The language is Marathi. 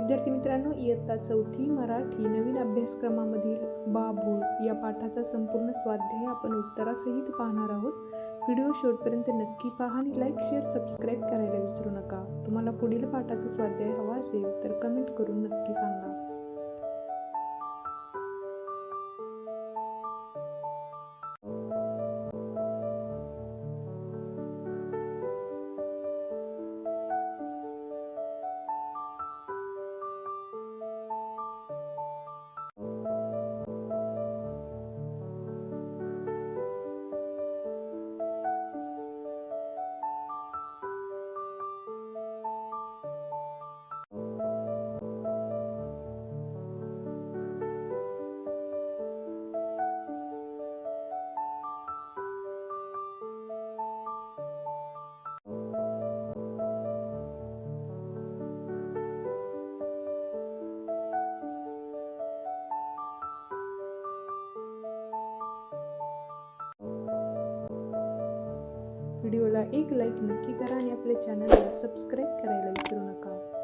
विद्यार्थी मित्रांनो, इयत्ता 4थी मराठी नवीन अभ्यासक्रमामधील बाभूळ या पाठाचा संपूर्ण स्वाध्याय आपण उत्तरासहित पाहणार आहोत. व्हिडिओ शेवटपर्यंत नक्की पहा आणि लाईक, शेअर, सबस्क्राईब करायला विसरू नका. तुम्हाला पुढील पाठाचा स्वाध्याय हवा असेल तर कमेंट करून नक्की सांगा. व्हिडिओला एक लाईक नक्की करा आणि आपल्या चॅनलला सबस्क्राईब करायला विसरू नका.